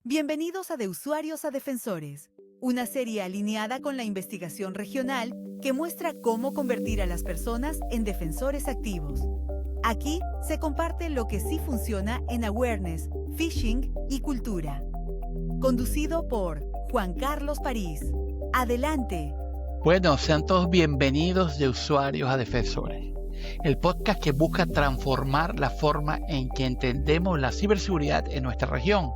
Bienvenidos a De Usuarios a Defensores, una serie alineada con la investigación regional que muestra cómo convertir a las personas en defensores activos. Aquí se comparte lo que sí funciona en awareness, phishing y cultura. Conducido por Juan Carlos París. Adelante. Bueno, sean todos bienvenidos de Usuarios a Defensores, el podcast que busca transformar la forma en que entendemos la ciberseguridad en nuestra región.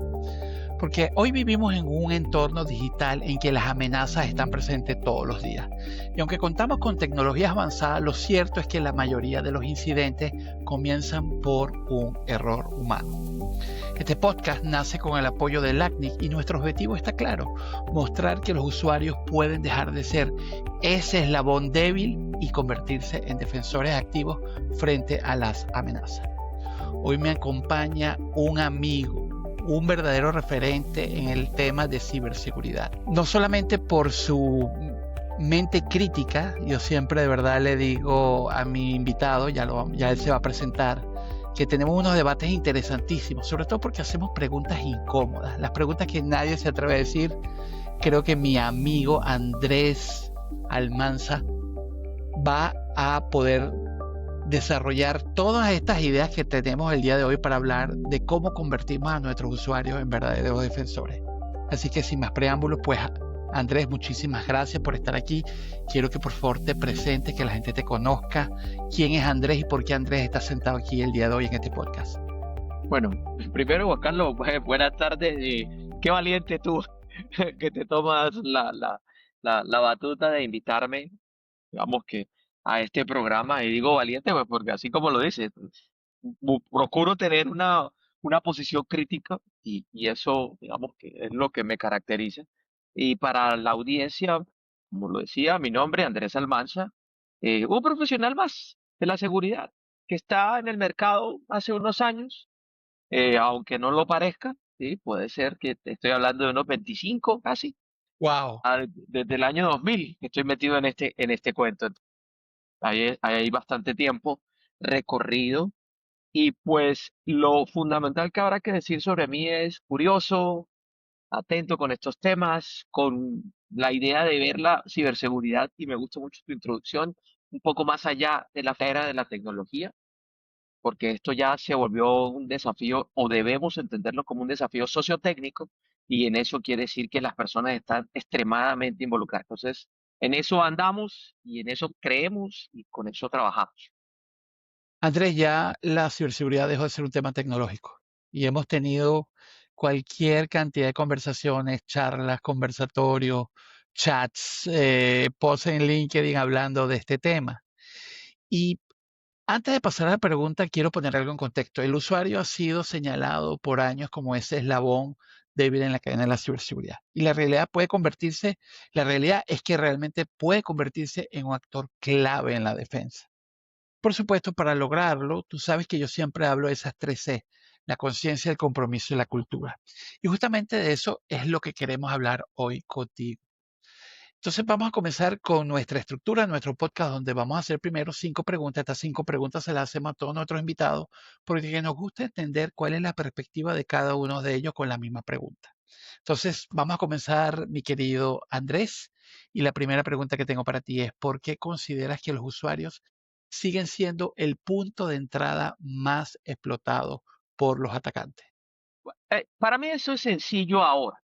Porque hoy vivimos en un entorno digital en que las amenazas están presentes todos los días. Y aunque contamos con tecnologías avanzadas, lo cierto es que la mayoría de los incidentes comienzan por un error humano. Este podcast nace con el apoyo del ACNIC y nuestro objetivo está claro: mostrar que los usuarios pueden dejar de ser ese eslabón débil y convertirse en defensores activos frente a las amenazas. Hoy me acompaña un amigo, un verdadero referente en el tema de ciberseguridad. No solamente por su mente crítica, yo siempre de verdad le digo a mi invitado, ya él se va a presentar, que tenemos unos debates interesantísimos, sobre todo porque hacemos preguntas incómodas, las preguntas que nadie se atreve a decir. Creo que mi amigo Andrés Almanza va a poder desarrollar todas estas ideas que tenemos el día de hoy para hablar de cómo convertimos a nuestros usuarios en verdaderos defensores. Así que sin más preámbulos, pues Andrés, muchísimas gracias por estar aquí. Quiero que por favor te presentes, que la gente te conozca. ¿Quién es Andrés y por qué Andrés está sentado aquí el día de hoy en este podcast? Bueno, primero, Juan Carlos, buenas tardes. Qué valiente tú que te tomas la batuta de invitarme, digamos que a este programa. Y digo valiente, pues, porque así como lo dices, procuro tener una posición crítica y eso, digamos que es lo que me caracteriza. Y para la audiencia, como lo decía, mi nombre, Andrés Almanza, un profesional más de la seguridad que está en el mercado hace unos años, aunque no lo parezca, sí, puede ser que te estoy hablando de unos 25 casi, Wow. desde el año 2000 que estoy metido en este cuento. Hay bastante tiempo recorrido y pues lo fundamental que habrá que decir sobre mí es curioso, atento con estos temas, con la idea de ver la ciberseguridad, y me gusta mucho tu introducción, un poco más allá de la era de la tecnología, porque esto ya se volvió un desafío, o debemos entenderlo como un desafío sociotécnico, y en eso quiere decir que las personas están extremadamente involucradas. Entonces, en eso andamos y en eso creemos y con eso trabajamos. Andrés, ya la ciberseguridad dejó de ser un tema tecnológico y hemos tenido cualquier cantidad de conversaciones, charlas, conversatorios, chats, posts en LinkedIn hablando de este tema. Y antes de pasar a la pregunta, quiero poner algo en contexto. El usuario ha sido señalado por años como ese eslabón débil en la cadena de la ciberseguridad. Y la realidad es que realmente puede convertirse en un actor clave en la defensa. Por supuesto, para lograrlo, tú sabes que yo siempre hablo de esas 3 C: la conciencia, el compromiso y la cultura. Y justamente de eso es lo que queremos hablar hoy contigo. Entonces vamos a comenzar con nuestra estructura, nuestro podcast, donde vamos a hacer primero 5 preguntas. Estas 5 preguntas se las hacemos a todos nuestros invitados porque nos gusta entender cuál es la perspectiva de cada uno de ellos con la misma pregunta. Entonces vamos a comenzar, mi querido Andrés. Y la primera pregunta que tengo para ti es: ¿por qué consideras que los usuarios siguen siendo el punto de entrada más explotado por los atacantes? Para mí eso es sencillo ahora.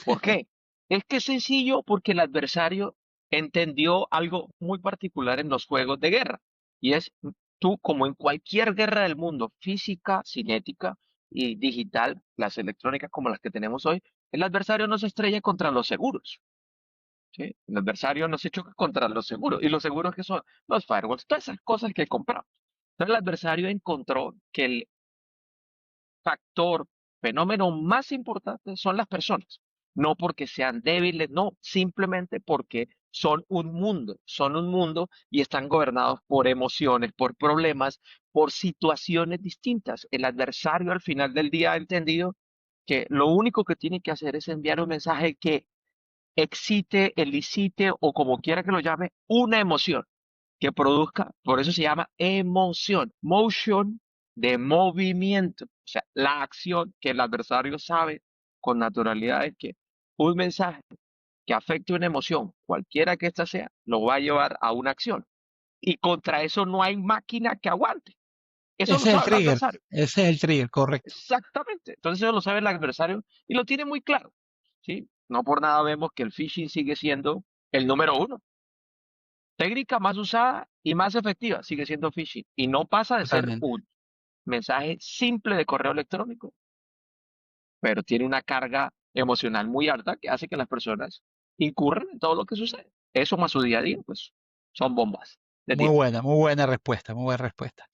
¿Por qué? Es que es sencillo porque el adversario entendió algo muy particular en los juegos de guerra. Y es, tú, como en cualquier guerra del mundo, física, cinética y digital, las electrónicas como las que tenemos hoy, el adversario no se estrella contra los seguros. ¿Sí? El adversario no se choca contra los seguros. Y los seguros, que son los firewalls, todas esas cosas que compramos. Entonces el adversario encontró que el factor, fenómeno más importante son las personas. No porque sean débiles, no, simplemente porque son un mundo y están gobernados por emociones, por problemas, por situaciones distintas. El adversario al final del día ha entendido que lo único que tiene que hacer es enviar un mensaje que excite, elicite o como quiera que lo llame, una emoción que produzca, por eso se llama emoción, motion, de movimiento, o sea, la acción que el adversario sabe con naturalidad es que un mensaje que afecte una emoción, cualquiera que ésta sea, lo va a llevar a una acción. Y contra eso no hay máquina que aguante. Eso lo Ese es el sabe el trigger, adversario. ese es el trigger, correcto. Exactamente. Entonces eso lo sabe el adversario y lo tiene muy claro. ¿Sí? No por nada vemos que el phishing sigue siendo el número uno. Técnica más usada y más efectiva sigue siendo phishing. Y no pasa de ser Totalmente. un mensaje simple de correo electrónico, pero tiene una carga emocional muy alta que hace que las personas incurran en todo lo que sucede. Eso más su día a día, pues son bombas de tiempo. Muy buena respuesta, muy buena respuesta.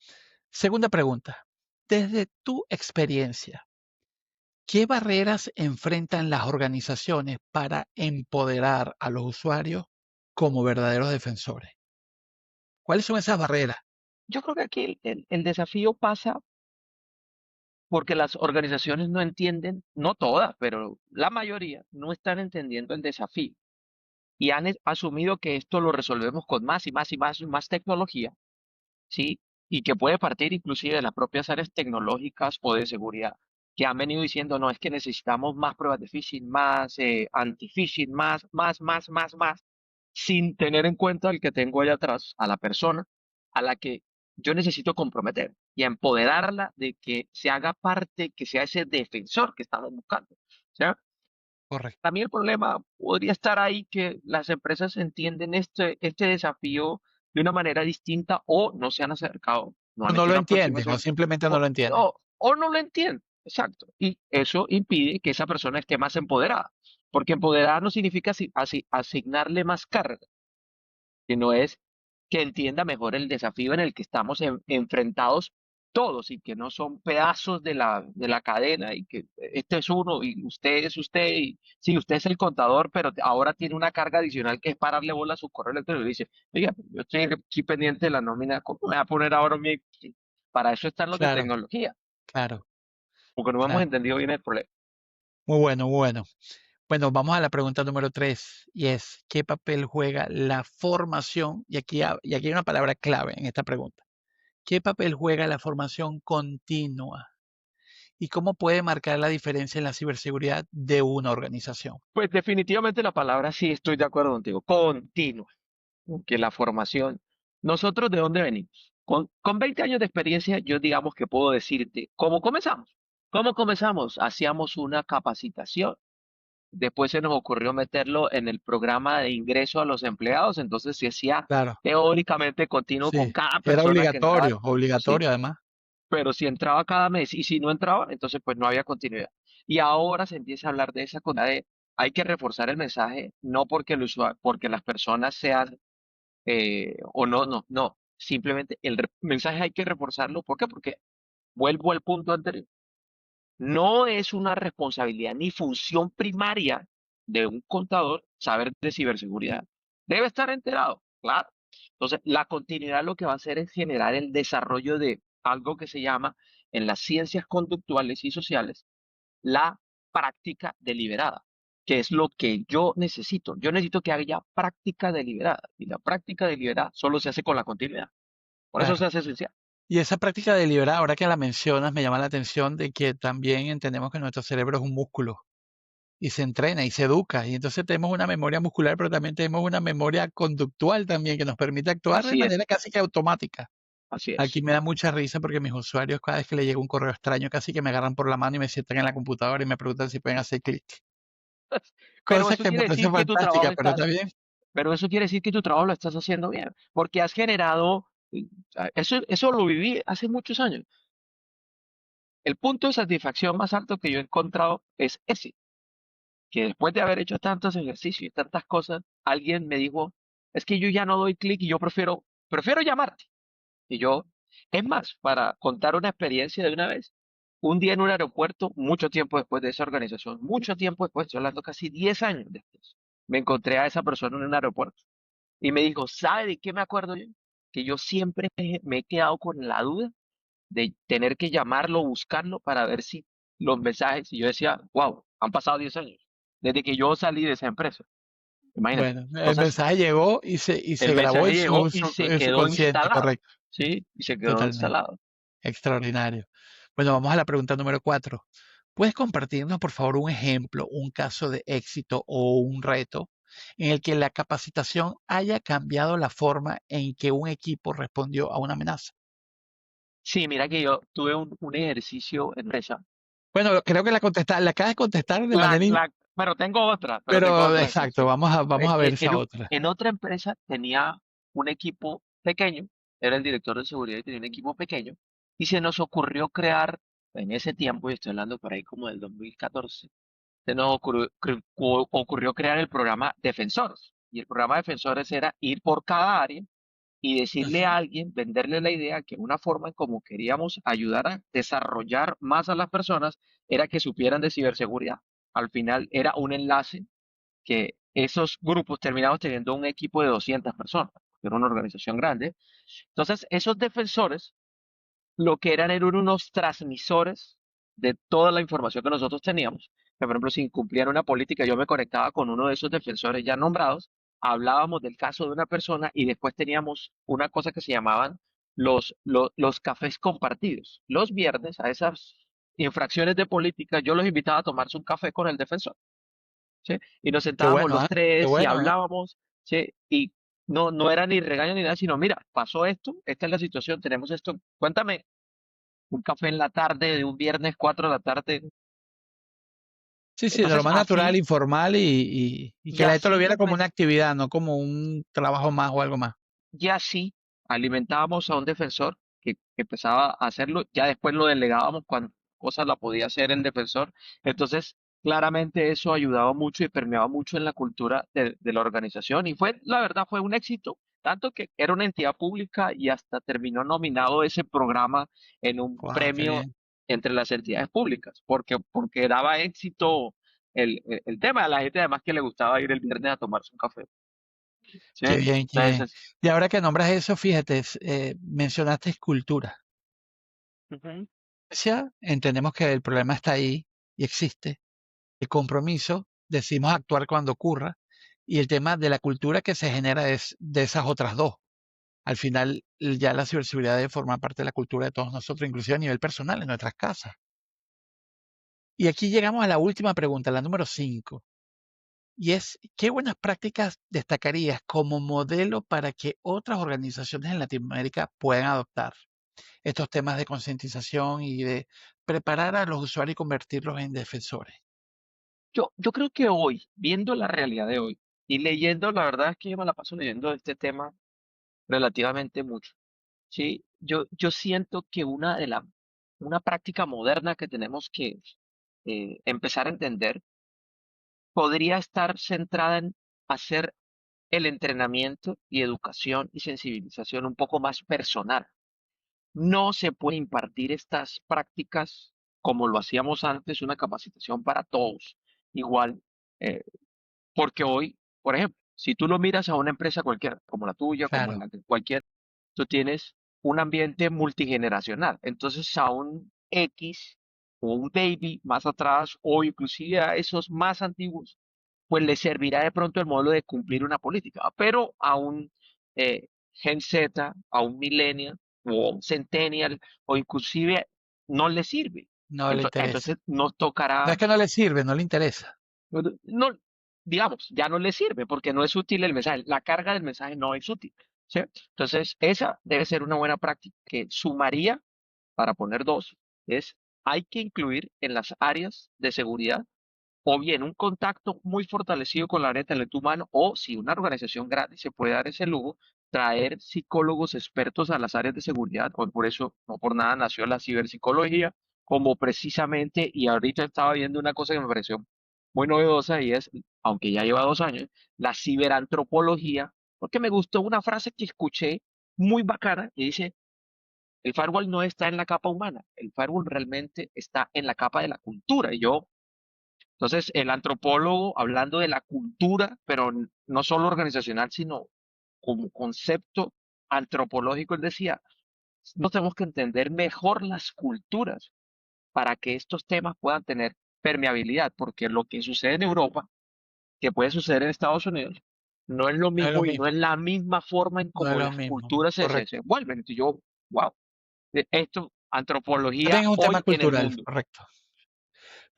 Segunda pregunta. Desde tu experiencia, ¿qué barreras enfrentan las organizaciones para empoderar a los usuarios como verdaderos defensores? ¿Cuáles son esas barreras? Yo creo que aquí el desafío pasa porque las organizaciones no entienden, no todas, pero la mayoría no están entendiendo el desafío y han asumido que esto lo resolvemos con más y más y más y más tecnología, ¿sí? Y que puede partir inclusive de las propias áreas tecnológicas o de seguridad, que han venido diciendo, no, es que necesitamos más pruebas de phishing, más anti-phishing, más, sin tener en cuenta el que tengo allá atrás, a la persona a la que yo necesito comprometer y empoderarla de que se haga parte, que sea ese defensor que estamos buscando. ¿Ya? Correcto. También el problema podría estar ahí que las empresas entienden este desafío de una manera distinta o no se han acercado, no O han no hecho lo una entienden, o aproximación simplemente no o, lo entienden. o no lo entienden. Exacto. Y eso impide que esa persona esté más empoderada. Porque empoderar no significa asignarle más carga, sino es que entienda mejor el desafío en el que estamos enfrentados todos y que no son pedazos de la cadena y que este es uno y usted es usted y sí, usted es el contador, pero ahora tiene una carga adicional que es pararle bola a su correo electrónico y dice, oiga, yo estoy aquí pendiente de la nómina, ¿cómo me va a poner ahora mi... Sí, para eso están los de Claro, tecnología, claro, porque no hemos claro. entendido bien el problema. Muy bueno, muy bueno. Bueno, vamos a la pregunta número 3 y es, ¿qué papel juega la formación? Y aquí hay una palabra clave en esta pregunta. ¿Qué papel juega la formación continua? ¿Y cómo puede marcar la diferencia en la ciberseguridad de una organización? Pues definitivamente la palabra sí estoy de acuerdo contigo, continua. Que la formación. ¿Nosotros de dónde venimos? Con 20 años de experiencia, yo digamos que puedo decirte cómo comenzamos. ¿Cómo comenzamos? Hacíamos una capacitación. Después se nos ocurrió meterlo en el programa de ingreso a los empleados, entonces se hacía Claro, teóricamente continuo con sí. cada Era persona que entraba. Sí, obligatorio además. pero si entraba cada mes y si no entraba, entonces pues no había continuidad. Y ahora se empieza a hablar de esa cosa de hay que reforzar el mensaje, no porque porque las personas sean o no. Simplemente mensaje hay que reforzarlo. ¿Por qué? Porque vuelvo al punto anterior. No es una responsabilidad ni función primaria de un contador saber de ciberseguridad. Debe estar enterado, claro. Entonces, la continuidad lo que va a hacer es generar el desarrollo de algo que se llama en las ciencias conductuales y sociales la práctica deliberada, que es lo que yo necesito. Yo necesito que haya práctica deliberada y la práctica deliberada solo se hace con la continuidad. Por eso se Claro. hace esencial. Y esa práctica deliberada, ahora que la mencionas, me llama la atención de que también entendemos que nuestro cerebro es un músculo y se entrena y se educa. Y entonces tenemos una memoria muscular, pero también tenemos una memoria conductual también que nos permite actuar de Así es, manera casi que automática. así Aquí es. me da mucha risa porque mis usuarios, cada vez que les llega un correo extraño, casi que me agarran por la mano y me sientan en la computadora y me preguntan si pueden hacer clic. Pero Cosa eso que me quiere parece decir que tu trabajo fantástica, pero está, está bien. pero eso quiere decir que tu trabajo lo estás haciendo bien, porque has generado, eso lo viví hace muchos años. El punto de satisfacción más alto que yo he encontrado es ese, que después de haber hecho tantos ejercicios y tantas cosas, alguien me dijo, es que yo ya no doy clic y yo prefiero llamarte. Y yo, es más, para contar una experiencia de una vez, un día en un aeropuerto, mucho tiempo después de esa organización, mucho tiempo después, estoy hablando casi 10 años después, me encontré a esa persona en un aeropuerto y me dijo, ¿sabe de qué me acuerdo yo? Que yo siempre me he quedado con la duda de tener que llamarlo, buscarlo para ver si los mensajes, y yo decía, wow, han pasado 10 años desde que yo salí de esa empresa, imagínate. Bueno, el Entonces, mensaje llegó y el se grabó mensaje llegó y se en su quedó consciente, instalado, correcto. ¿sí? Y se quedó Totalmente. instalado. Extraordinario. Bueno, vamos a la pregunta número 4. ¿Puedes compartirnos, por favor, un ejemplo, un caso de éxito o un reto en el que la capacitación haya cambiado la forma en que un equipo respondió a una amenaza? Sí, mira que yo tuve un ejercicio en empresa. Bueno, creo que la acabas de contestar de manera, Pero tengo pero otra que exacto, sí. vamos a ver esa otra. En otra empresa tenía un equipo pequeño, era el director de seguridad y tenía un equipo pequeño, y se nos ocurrió crear, en ese tiempo, y estoy hablando por ahí como del 2014, se nos ocurrió crear el programa Defensores. Y el programa Defensores era ir por cada área y decirle Ujú. a alguien, venderle la idea que una forma en como queríamos ayudar a desarrollar más a las personas era que supieran de ciberseguridad. Al final era un enlace que esos grupos terminamos teniendo un equipo de 200 personas, era una organización grande. Entonces, esos defensores lo que eran unos transmisores de toda la información que nosotros teníamos. Que, por ejemplo, si incumplían una política, yo me conectaba con uno de esos defensores ya nombrados, hablábamos del caso de una persona y después teníamos una cosa que se llamaban los cafés compartidos. Los viernes, a esas infracciones de política, yo los invitaba a tomarse un café con el defensor, ¿sí? Y nos Qué sentábamos bueno, los ¿eh? Qué tres y bueno, ¿eh? hablábamos, ¿sí? Y no era ni regaño ni nada, sino, mira, pasó esto, esta es la situación, tenemos esto, cuéntame un café en la tarde de un viernes 4 de la tarde. Sí, sí, de lo Entonces, más natural, informal y y que la gente lo así viera nos como met- una actividad, no como un trabajo más o algo más. y así alimentábamos a un defensor que empezaba a hacerlo, ya después lo delegábamos cuando cosas la podía hacer el defensor. Entonces, claramente eso ayudaba mucho y permeaba mucho en la cultura de la organización y fue, la verdad, fue un éxito, tanto que era una entidad pública y hasta terminó nominado ese programa en un Wow, qué premio bien. entre las entidades públicas, porque daba éxito el tema a la gente además que le gustaba ir el viernes a tomarse un café. ¿Sí? Qué bien, qué bien. Entonces, Y ahora que nombras eso, fíjate, mencionaste cultura. ujú. Entendemos que el problema está ahí y existe. El compromiso, decimos actuar cuando ocurra, y el tema de la cultura que se genera es de esas otras dos. Al final, ya la ciberseguridad debe formar parte de la cultura de todos nosotros, inclusive a nivel personal, en nuestras casas. Y aquí llegamos a la última pregunta, la número 5, y es, ¿qué buenas prácticas destacarías como modelo para que otras organizaciones en Latinoamérica puedan adoptar estos temas de concientización y de preparar a los usuarios y convertirlos en defensores? Yo creo que hoy, viendo la realidad de hoy y leyendo, la verdad es que yo me la paso leyendo este tema relativamente mucho, ¿sí? Yo siento que una práctica moderna que tenemos que empezar a entender podría estar centrada en hacer el entrenamiento y educación y sensibilización un poco más personal. No se puede impartir estas prácticas como lo hacíamos antes, una capacitación para todos, igual, eh, porque hoy, por ejemplo, si tú lo miras a una empresa cualquiera, como la tuya, como Claro, la de cualquier, tú tienes un ambiente multigeneracional. Entonces, a un X o un baby más atrás, o inclusive a esos más antiguos, pues les servirá de pronto el modelo de cumplir una política, pero a un Gen Z, a un millennial o a un centennial o inclusive no le sirve. no le interesa. Entonces nos No es tocará, que no le sirve, no le interesa. no, digamos, ya no le sirve porque no es útil el mensaje, la carga del mensaje no es útil, ¿sí? Entonces esa debe ser una buena práctica que sumaría, para poner dos, es hay que incluir en las áreas de seguridad o bien un contacto muy fortalecido con la área de talento humano, o si una organización grande se puede dar ese lujo, traer psicólogos expertos a las áreas de seguridad. Hoy por eso, no por nada, nació la ciberpsicología, como precisamente, y ahorita estaba viendo una cosa que me pareció muy novedosa y es, aunque ya lleva 2 años, la ciberantropología, porque me gustó una frase que escuché muy bacana y dice, el firewall no está en la capa humana, el firewall realmente está en la capa de la cultura. Y yo entonces, el antropólogo, hablando de la cultura, pero no solo organizacional, sino como concepto antropológico, él decía, no tenemos que entender mejor las culturas para que estos temas puedan tener permeabilidad, porque lo que sucede en Europa, que puede suceder en Estados Unidos, no es lo No es lo mismo y no mismo, es la misma forma en no es cómo lo las mismo. culturas se Correcto. envuelven. Entonces yo, wow, esto, También antropología es un tema hoy en el cultural, mundo. correcto.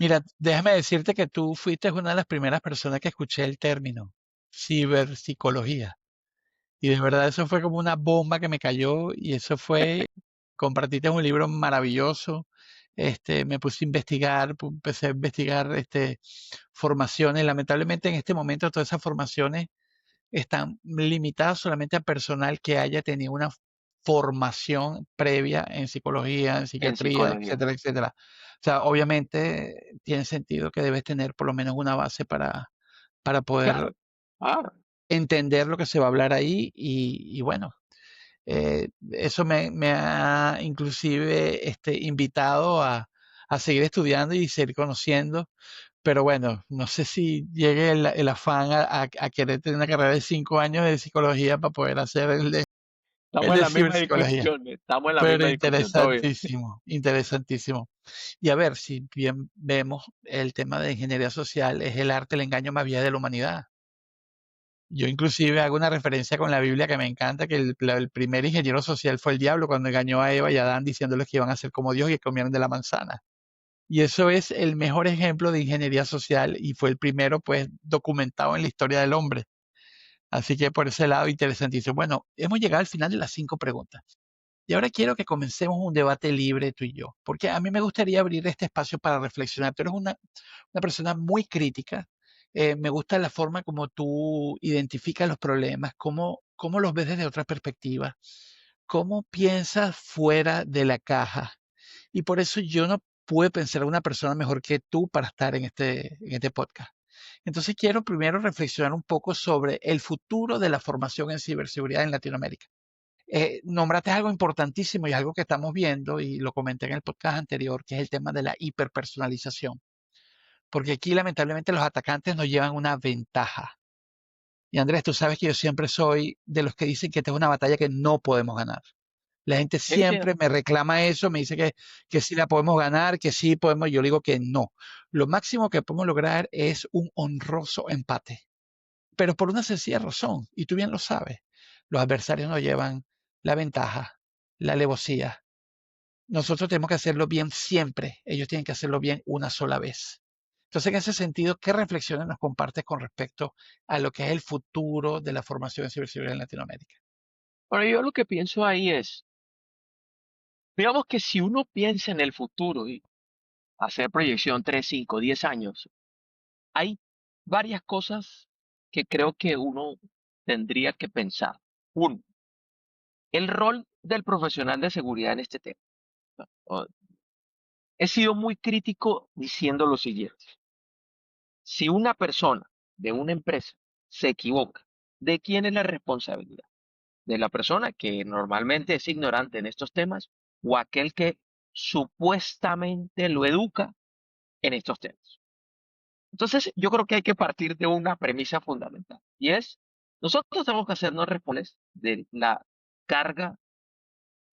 Mira, déjame decirte que tú fuiste una de las primeras personas que escuché el término ciberpsicología. Y de verdad eso fue como una bomba que me cayó y eso fue, compartiste un libro maravilloso. Me puse a investigar, empecé a investigar formaciones. Lamentablemente en este momento todas esas formaciones están limitadas solamente a personal que haya tenido una formación previa en psicología, en en psiquiatría, psicología. etcétera, etcétera. O sea, obviamente tiene sentido que debes tener por lo menos una base para poder Claro, ah, entender lo que se va a hablar ahí y bueno, eso me ha inclusive invitado a seguir estudiando y seguir conociendo, pero bueno, no sé si llegue el afán a querer tener una carrera de 5 años de psicología para poder hacer el estamos en de la misma ciberpsicología, discusión, estamos en la pero misma discusión, todo bien. interesantísimo, interesantísimo. Y a ver, si bien vemos el tema de ingeniería social, es el arte, el engaño más viejo de la humanidad. Yo inclusive hago una referencia con la Biblia que me encanta, que el primer ingeniero social fue el diablo cuando engañó a Eva y a Adán diciéndoles que iban a ser como Dios y que comieron de la manzana. Y eso es el mejor ejemplo de ingeniería social y fue el primero pues documentado en la historia del hombre. Así que por ese lado interesantísimo. Bueno, hemos llegado al final de las 5 preguntas. Y ahora quiero que comencemos un debate libre tú y yo, porque a mí me gustaría abrir este espacio para reflexionar. Tú eres una persona muy crítica. Me gusta la forma como tú identificas los problemas, cómo los ves desde otra perspectiva, cómo piensas fuera de la caja. Y por eso yo no pude pensar en una persona mejor que tú para estar en este podcast. Entonces quiero primero reflexionar un poco sobre el futuro de la formación en ciberseguridad en Latinoamérica. Nombraste algo importantísimo y algo que estamos viendo, y lo comenté en el podcast anterior, que es el tema de la hiperpersonalización. Porque aquí lamentablemente los atacantes nos llevan una ventaja. Y Andrés, tú sabes que yo siempre soy de los que dicen que esta es una batalla que no podemos ganar. La gente Sí, sí. siempre me reclama eso, me dice que sí la podemos ganar, que sí podemos, yo le digo que no. Lo máximo que podemos lograr es un honroso empate, pero por una sencilla razón, y tú bien lo sabes, los adversarios nos llevan la ventaja, la alevosía. Nosotros tenemos que hacerlo bien siempre, ellos tienen que hacerlo bien una sola vez. Entonces, en ese sentido, ¿qué reflexiones nos compartes con respecto a lo que es el futuro de la formación en ciberseguridad en Latinoamérica? Bueno, yo lo que pienso ahí es, digamos que si uno piensa en el futuro y hacer proyección 3, 5, 10 años, hay varias cosas que creo que uno tendría que pensar. Uno, el rol del profesional de seguridad en este tema. O- He sido muy crítico diciendo lo siguiente. Si una persona de una empresa se equivoca, ¿de quién es la responsabilidad? ¿De la persona que normalmente es ignorante en estos temas o aquel que supuestamente lo educa en estos temas? Entonces, yo creo que hay que partir de una premisa fundamental y es, nosotros tenemos que hacernos responsables de la carga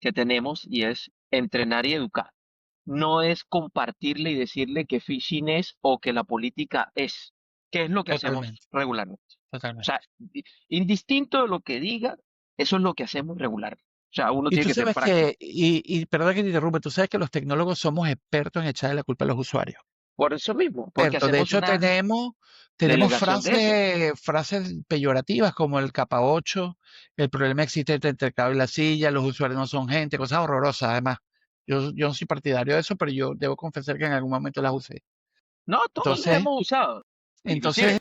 que tenemos y es entrenar y educar. No es compartirle y decirle que phishing es o que la política es, que es lo que hacemos Totalmente, regularmente. O sea, totalmente. indistinto de lo que diga, eso es lo que hacemos regularmente. O sea, uno Y tiene tú que ser sabes práctico. y perdón que te interrumpa, tú sabes que los tecnólogos somos expertos en echarle la culpa a los usuarios. Por eso mismo, porque Expertos. De hacemos hecho, una tenemos delegación de eso. frases peyorativas como el capa 8, el problema existe entre el cabo y la silla, los usuarios no son gente, cosas horrorosas. Además, yo no soy partidario de eso, pero yo debo confesar que en algún momento las usé. No, todos lo Entonces, hemos usado. entonces, Inclusive,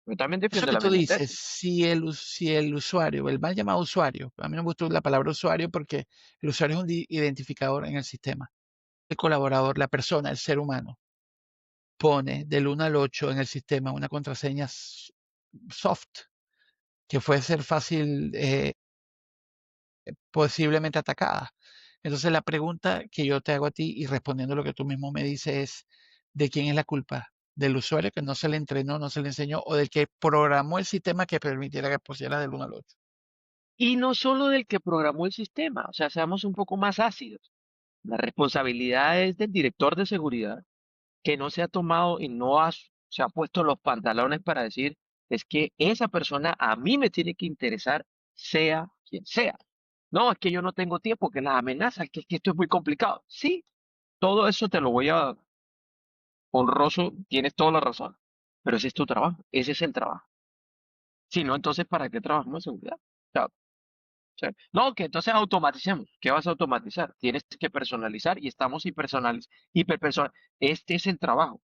yo también eso defiendo que la tú misma dices, tesis. si el usuario, el mal llamado usuario, a mí no me gusta la palabra usuario porque el usuario es un identificador en el sistema. El colaborador, la persona, el ser humano, pone del 1 al 8 en el sistema una contraseña soft, que puede ser fácil, posiblemente atacada. Entonces la pregunta que yo te hago a ti y respondiendo a lo que tú mismo me dices es, ¿de quién es la culpa? ¿Del usuario que no se le entrenó, no se le enseñó o del que programó el sistema que permitiera que pusiera del 1 al 8? Y no solo del que programó el sistema, o sea, seamos un poco más ácidos. La responsabilidad es del director de seguridad que no se ha tomado y no se ha puesto los pantalones para decir, es que esa persona a mí me tiene que interesar, sea quien sea. No, es que yo no tengo tiempo, que las amenazas, que esto es muy complicado. Sí, todo eso te lo voy a honroso, tienes toda la razón, pero ese es tu trabajo, ese es el trabajo. Si no, entonces, ¿para qué trabajamos en seguridad? No, que entonces automaticemos. ¿Qué vas a automatizar? Tienes que personalizar y estamos hiperpersonal. Este es el trabajo.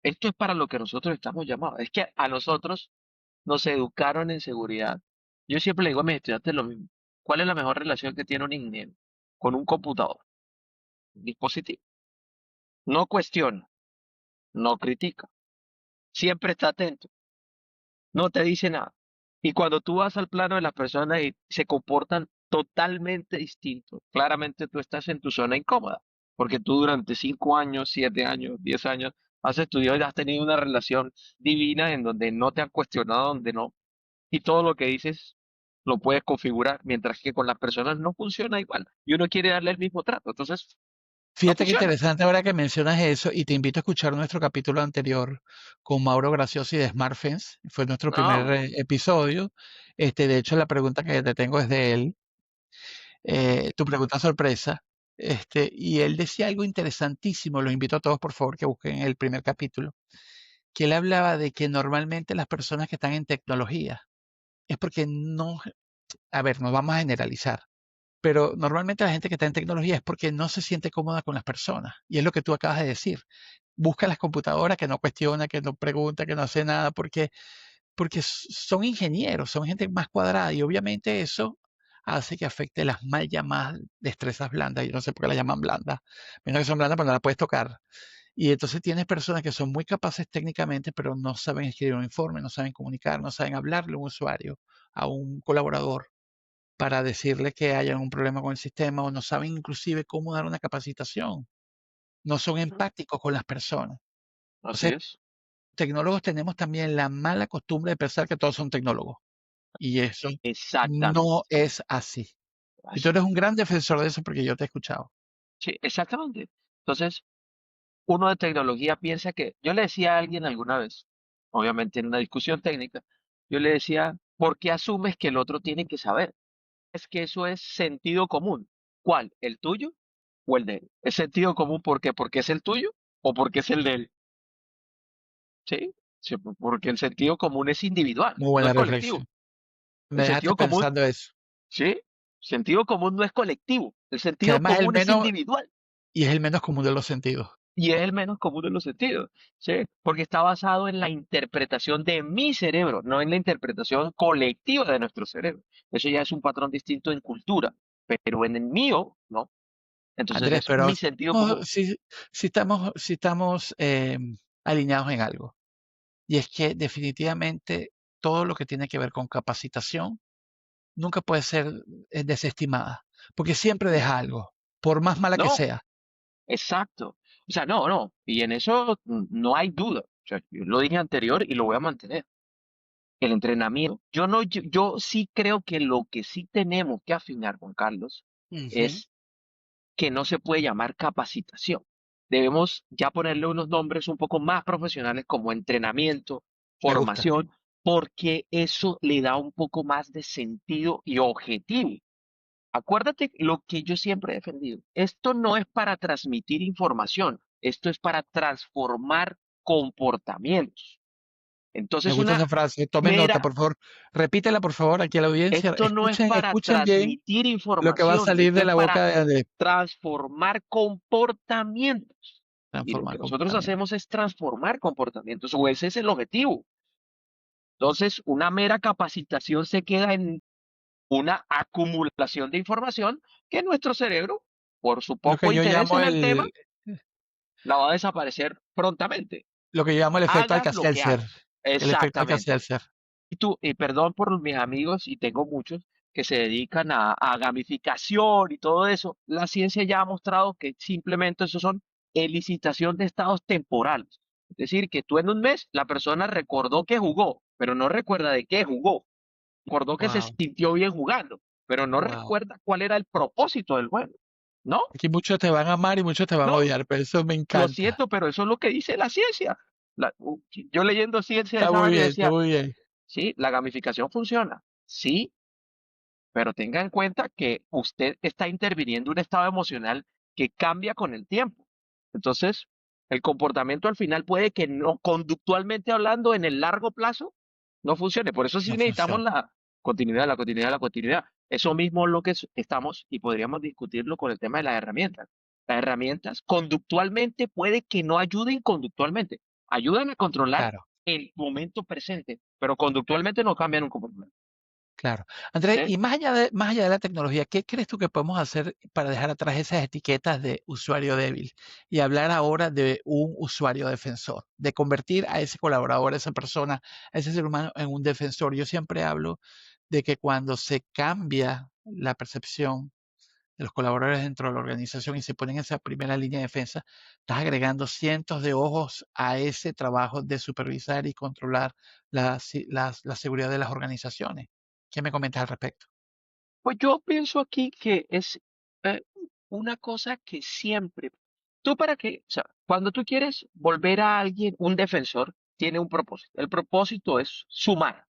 Esto es para lo que nosotros estamos llamados. Es que a nosotros nos educaron en seguridad. Yo siempre le digo a mis estudiantes lo mismo. ¿Cuál es la mejor relación que tiene un ingeniero con un computador? Un dispositivo. No cuestiona, no critica. Siempre está atento. No te dice nada. Y cuando tú vas al plano de las personas y se comportan totalmente distintos, claramente tú estás en tu zona incómoda, porque tú durante 5 años, 7 años, 10 años has estudiado y has tenido una relación divina en donde no te han cuestionado, donde no, y todo lo que dices lo puedes configurar, mientras que con las personas no funciona igual y uno quiere darle el mismo trato, entonces no Fíjate qué funciona. interesante ahora que mencionas eso y te invito a escuchar nuestro capítulo anterior con Mauro Graciosi de SmartFence. Fue nuestro primer No, episodio. De hecho, la pregunta que te tengo es de él, tu pregunta sorpresa. Y él decía algo interesantísimo, los invito a todos por favor que busquen el primer capítulo, que él hablaba de que normalmente las personas que están en tecnología es porque no, a ver, nos vamos a generalizar, pero normalmente la gente que está en tecnología es porque no se siente cómoda con las personas. Y es lo que tú acabas de decir. Busca las computadoras que no cuestiona, que no pregunta, que no hace nada, porque son ingenieros, son gente más cuadrada y obviamente eso hace que afecte las mal llamadas destrezas blandas. Yo no sé por qué las llaman blandas. Menos que son blandas, pero no las puedes tocar. Y entonces tienes personas que son muy capaces técnicamente, pero no saben escribir un informe, no saben comunicar, no saben hablarle a un usuario, a un colaborador para decirle que haya un problema con el sistema o no saben inclusive cómo dar una capacitación. No son empáticos con las personas. así Entonces, es. tecnólogos tenemos también la mala costumbre de pensar que todos son tecnólogos y eso no Exactamente. es así. Y tú Así eres un es. gran defensor de eso porque yo te he escuchado. Sí, exactamente. Entonces, uno de tecnología piensa que, yo le decía a alguien alguna vez, obviamente en una discusión técnica, yo le decía, ¿por qué asumes que el otro tiene que saber? Es que eso es sentido común. ¿Cuál? ¿El tuyo o el de él? ¿Es sentido común por qué? ¿Porque es el tuyo o porque es el de él? ¿Sí? Sí, porque el sentido común es individual, Muy no buena es reflexión. colectivo. El Me dejaste sentido común, pensando eso. ¿sí? Sentido común no es colectivo. El Que sentido además es el común es menos, individual. y es el menos común de los sentidos. Y es el menos común de los sentidos, ¿sí? Porque está basado en la interpretación de mi cerebro, no en la interpretación colectiva de nuestro cerebro. Eso ya es un patrón distinto en cultura, pero en el mío, ¿no? Entonces Andrés, es pero mi sentido común. si estamos alineados en algo. Y es que definitivamente todo lo que tiene que ver con capacitación nunca puede ser desestimada, porque siempre deja algo, por más mala que No, sea. exacto. O sea, no, no. Y en eso no hay duda. O sea, yo lo dije anterior y lo voy a mantener. El entrenamiento. Yo no, yo sí creo que lo que sí tenemos que afinar, Juan Carlos, Ujú. es que no se puede llamar capacitación. Debemos ya ponerle unos nombres un poco más profesionales como entrenamiento, Me gusta. formación, porque eso le da un poco más de sentido y objetivo. Acuérdate lo que yo siempre he defendido. Esto no es para transmitir información, esto es para transformar comportamientos. Me Entonces, gusta una esa frase. Tomen nota, mera, por favor. Repítela, por favor, aquí a la audiencia. esto no es para Escuchen bien transmitir lo que va a información, salir esto de es la boca para de Andrés. transformar comportamientos. Y lo Transformar que nosotros comportamiento. hacemos es transformar comportamientos, o ese es el objetivo. Entonces, una mera capacitación se queda en una acumulación de información que nuestro cerebro, por su Lo que poco yo interés llamo en el tema, la va a desaparecer prontamente. lo que yo llamo el efecto Hagas lo que Alka-Seltzer. hagas. El efecto Exactamente. Alka-Seltzer. Y perdón por mis amigos, y tengo muchos que se dedican a gamificación y todo eso, la ciencia ya ha mostrado que simplemente eso son elicitación de estados temporales. Es decir, que tú en un mes la persona recordó que jugó, pero no recuerda de qué jugó. Recordó que se Wow, sintió bien jugando, pero no wow. recuerda cuál era el propósito del juego. No, Aquí muchos te van a amar y muchos te van a no, odiar, pero eso me lo encanta. siento, pero eso es lo que dice la ciencia. Yo leyendo ciencia de Está esa muy vaina bien, está decía, muy bien. sí, la gamificación funciona. Sí, pero tenga en cuenta que usted está interviniendo un estado emocional que cambia con el tiempo. Entonces, El comportamiento al final puede que no, conductualmente hablando, en el largo plazo, no funcione. Por eso sí No necesitamos funciona. la continuidad, la continuidad, la continuidad. Eso mismo es lo que estamos y podríamos discutirlo con el tema de las herramientas. Las herramientas conductualmente puede que no ayuden conductualmente. Ayudan a controlar Claro. el momento presente, pero conductualmente no cambian un comportamiento. Claro. Andrés, ¿Sí? y más allá de la tecnología, ¿qué crees tú que podemos hacer para dejar atrás esas etiquetas de usuario débil y hablar ahora de un usuario defensor, de convertir a ese colaborador, a esa persona, a ese ser humano en un defensor? Yo siempre hablo de que cuando se cambia la percepción de los colaboradores dentro de la organización y se ponen en esa primera línea de defensa, estás agregando cientos de ojos a ese trabajo de supervisar y controlar la seguridad de las organizaciones. ¿Qué me comentas al respecto? Pues yo pienso aquí que es eh, una cosa que siempre, tú para qué, o sea, cuando tú quieres volver a alguien un defensor, tiene un propósito. El propósito es sumar,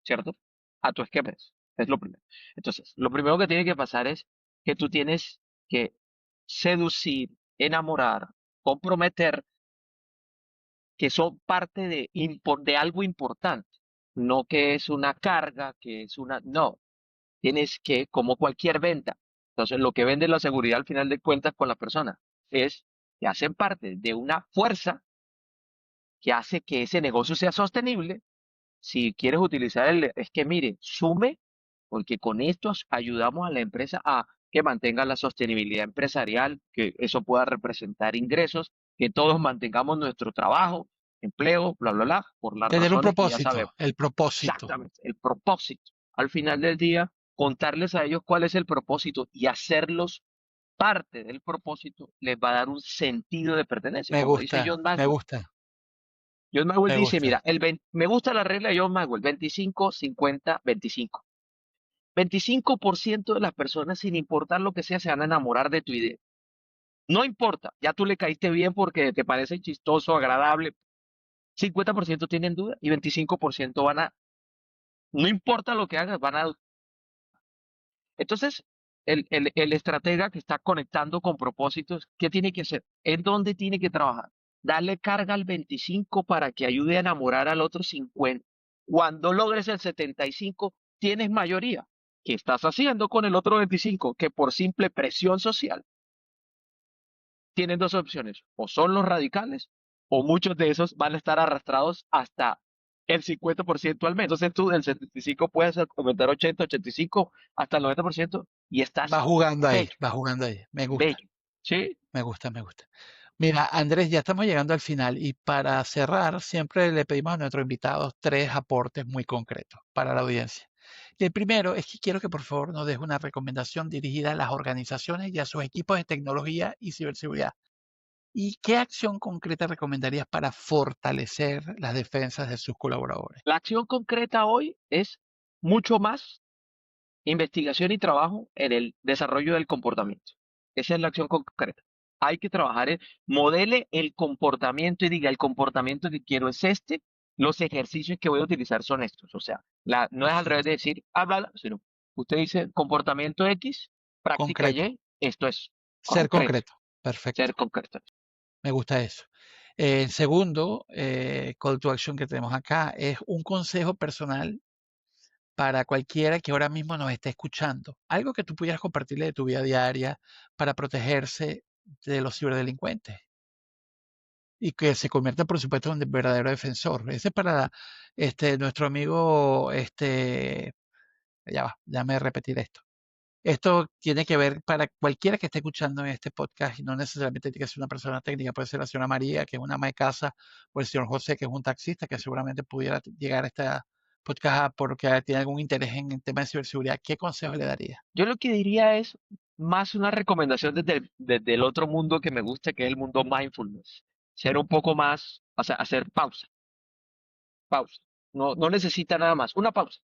¿cierto? A tu esquema. Es lo primero. Entonces, lo primero que tiene que pasar es que tú tienes que seducir, enamorar, comprometer, que son parte de algo importante. No que es una carga, que es una, no, tienes que, como cualquier venta, entonces lo que vende la seguridad al final de cuentas con la persona es que hacen parte de una fuerza que hace que ese negocio sea sostenible. Si quieres utilizar es que mire, sume, porque con esto ayudamos a la empresa a que mantenga la sostenibilidad empresarial, que eso pueda representar ingresos, que todos mantengamos nuestro trabajo, empleo, bla, bla, bla, por las Tener un razones que ya sabemos. propósito, el propósito. Exactamente, el propósito. Al final del día, contarles a ellos cuál es el propósito y hacerlos parte del propósito les va a dar un sentido de pertenencia, Me como dice gusta, John me Maxwell. gusta, John Maxwell me dice, gusta. mira, me gusta la regla de John Maxwell, 25, 50, 25. 25% de las personas, sin importar lo que sea, se van a enamorar de tu idea. No importa, ya tú le caíste bien porque te parece chistoso, agradable. 50% tienen duda y 25% van a, no importa lo que hagas, van a. Entonces, el estratega que está conectando con propósitos, ¿qué tiene que hacer? ¿En dónde tiene que trabajar? Darle carga al 25 para que ayude a enamorar al otro 50. Cuando logres el 75, tienes mayoría. ¿Qué estás haciendo con el otro 25? Que por simple presión social tienen dos opciones. O son los radicales, o muchos de esos van a estar arrastrados hasta el 50% al mes. Entonces tú del 75 puedes aumentar 80, 85, hasta el 90% y Va estás jugando ahí, bello, va jugando ahí. Me gusta, bello. ¿Sí? me gusta, me gusta. Mira, Andrés, ya estamos llegando al final y para cerrar, siempre le pedimos a nuestros invitados tres aportes muy concretos para la audiencia. Y el primero es que quiero que por favor nos deje una recomendación dirigida a las organizaciones y a sus equipos de tecnología y ciberseguridad. ¿Y qué acción concreta recomendarías para fortalecer las defensas de sus colaboradores? La acción concreta hoy es mucho más investigación y trabajo en el desarrollo del comportamiento. Esa es la acción concreta. Hay que trabajar en modele el comportamiento y diga, el comportamiento que quiero es este, los ejercicios que voy a utilizar son estos. O sea, no es al revés Perfecto. de decir, háblala, sino usted dice comportamiento X, práctica Concreto. Y, esto es Ser concreto, concreto. Perfecto. ser concreto. Me gusta eso. El segundo call to action que tenemos acá es un consejo personal para cualquiera que ahora mismo nos esté escuchando. Algo que tú pudieras compartirle de tu vida diaria para protegerse de los ciberdelincuentes y que se convierta, por supuesto, en un verdadero defensor. Ese es para nuestro amigo, ya va, ya me repetir esto. Esto tiene que ver para cualquiera que esté escuchando en este podcast y no necesariamente tiene que ser una persona técnica, puede ser la señora María, que es una ama de casa, o el señor José, que es un taxista, que seguramente pudiera llegar a este podcast porque tiene algún interés en el tema de ciberseguridad. ¿Qué consejo le daría? Yo lo que diría es más una recomendación desde el otro mundo que me gusta, que es el mundo mindfulness. Ser un poco más, o sea, hacer pausa, pausa. No, no necesita nada más, una pausa.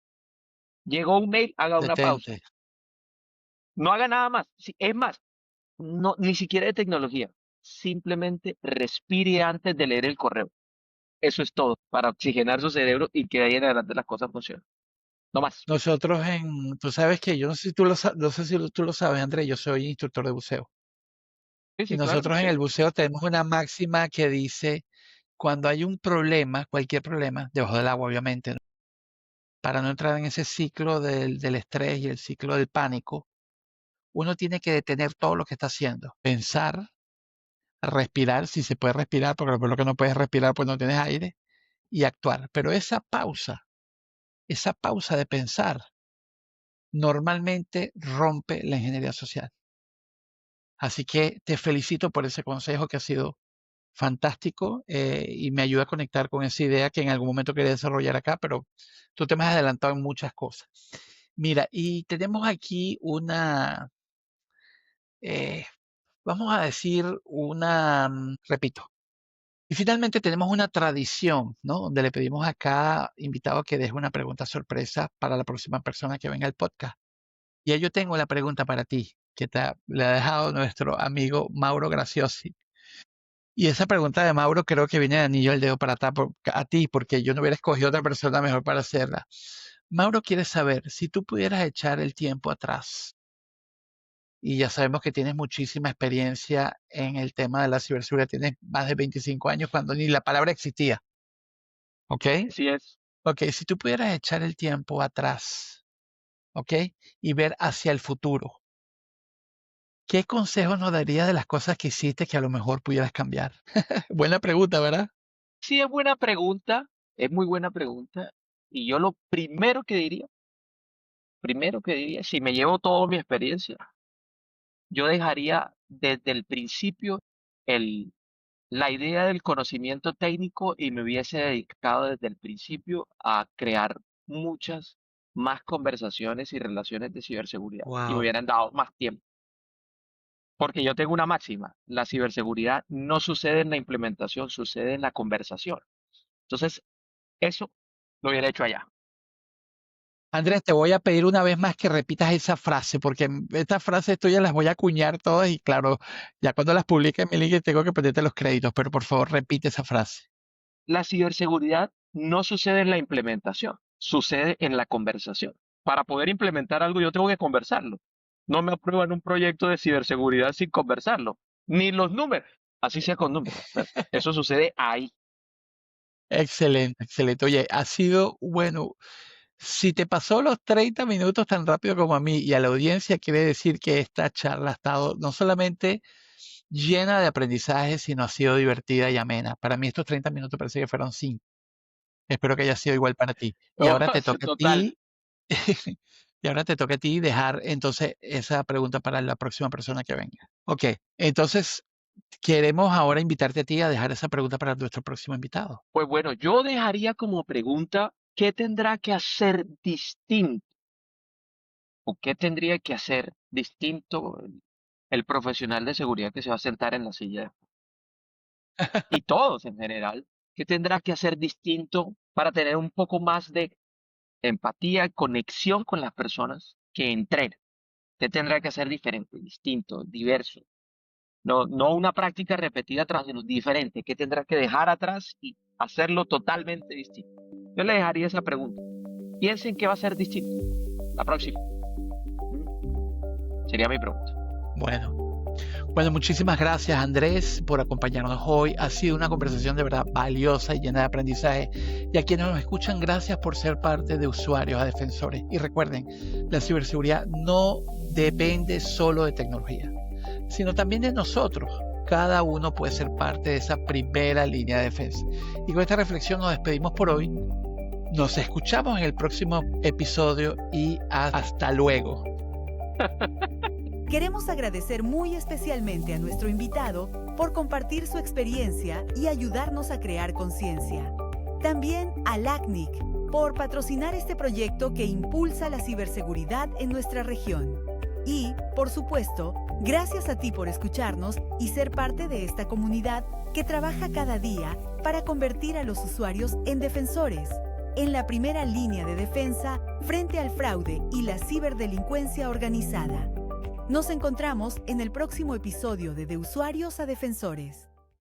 Llegó un mail, haga una pausa. Detente. No haga nada más. Es más, no, ni siquiera de tecnología. Simplemente respire antes de leer el correo. Eso es todo, para oxigenar su cerebro y que de ahí en adelante las cosas funcionen. No más. Nosotros tú sabes que yo no sé si tú lo sabes, Andrés, yo soy instructor de buceo. Sí, Y sí, claro, nosotros en sí. el buceo tenemos una máxima que dice, cuando hay un problema, cualquier problema, debajo del agua obviamente, ¿no? Para no entrar en ese ciclo del estrés y el ciclo del pánico, uno tiene que detener todo lo que está haciendo, pensar, respirar, si se puede respirar, porque lo que no puedes respirar pues no tienes aire, y actuar. Pero esa pausa de pensar, normalmente rompe la ingeniería social. Así que te felicito por ese consejo que ha sido fantástico y me ayuda a conectar con esa idea que en algún momento quería desarrollar acá, pero tú te me has adelantado en muchas cosas. Mira, y tenemos aquí eh, vamos a decir repito, y finalmente tenemos una tradición, ¿no? Donde le pedimos a cada invitado que deje una pregunta sorpresa para la próxima persona que venga al podcast. Y yo tengo la pregunta para ti, que le ha dejado nuestro amigo Mauro Graciosi. Y esa pregunta de Mauro creo que viene de anillo al dedo para a ti, porque yo no hubiera escogido otra persona mejor para hacerla. Mauro quiere saber si tú pudieras echar el tiempo atrás, y ya sabemos que tienes muchísima experiencia en el tema de la ciberseguridad, tienes más de 25 años cuando ni la palabra existía, ¿ok? Así es. Ok, si tú pudieras echar el tiempo atrás, ¿ok? Y ver hacia el futuro, ¿qué consejos nos darías de las cosas que hiciste que a lo mejor pudieras cambiar? Buena pregunta, ¿verdad? Sí, es muy buena pregunta. Y yo lo primero que diría, si me llevo toda mi experiencia, yo dejaría desde el principio el, la idea del conocimiento técnico y me hubiese dedicado desde el principio a crear muchas más conversaciones y relaciones de ciberseguridad y me Wow. hubieran dado más tiempo. Porque yo tengo una máxima, la ciberseguridad no sucede en la implementación, sucede en la conversación. Entonces, eso lo hubiera hecho allá. Andrés, te voy a pedir una vez más que repitas esa frase, porque estas frases tuyas las voy a acuñar todas y claro, ya cuando las publique en mi link tengo que ponerte los créditos, pero por favor repite esa frase. La ciberseguridad no sucede en la implementación, sucede en la conversación. Para poder implementar algo yo tengo que conversarlo. No me aprueban un proyecto de ciberseguridad sin conversarlo, ni los números, así sea con números. Eso sucede ahí. Excelente, excelente. Oye, ha sido, bueno, si te pasó los 30 minutos tan rápido como a mí y a la audiencia, quiere decir que esta charla ha estado no solamente llena de aprendizaje, sino ha sido divertida y amena. Para mí estos 30 minutos parece que fueron 5. Espero que haya sido igual para ti. Y Oh, ahora te toca a total. ti, y ahora te toca a ti dejar entonces esa pregunta para la próxima persona que venga. Ok, entonces queremos ahora invitarte a ti a dejar esa pregunta para nuestro próximo invitado. Pues bueno, yo dejaría como pregunta, ¿qué tendrá que hacer distinto? ¿O qué tendría que hacer distinto el profesional de seguridad que se va a sentar en la silla? Y todos en general, ¿qué tendrá que hacer distinto para tener un poco más de empatía, conexión con las personas que entrena? ¿Qué tendrá que hacer diferente, distinto, diverso? No, no una práctica repetida atrás, sino diferente. ¿Qué tendrá que dejar atrás y hacerlo totalmente distinto? Yo le dejaría esa pregunta. Piensen qué va a ser distinto. La próxima. Sería mi pregunta. Bueno, bueno, muchísimas gracias Andrés por acompañarnos hoy. Ha sido una conversación de verdad valiosa y llena de aprendizaje. Y a quienes nos escuchan, gracias por ser parte de Usuarios a Defensores. Y recuerden, la ciberseguridad no depende solo de tecnología, sino también de nosotros. Cada uno puede ser parte de esa primera línea de defensa. Y con esta reflexión nos despedimos por hoy. Nos escuchamos en el próximo episodio y hasta luego. Queremos agradecer muy especialmente a nuestro invitado por compartir su experiencia y ayudarnos a crear conciencia. También a LACNIC por patrocinar este proyecto que impulsa la ciberseguridad en nuestra región. Y, por supuesto, gracias a ti por escucharnos y ser parte de esta comunidad que trabaja cada día para convertir a los usuarios en defensores, en la primera línea de defensa frente al fraude y la ciberdelincuencia organizada. Nos encontramos en el próximo episodio de Usuarios a Defensores.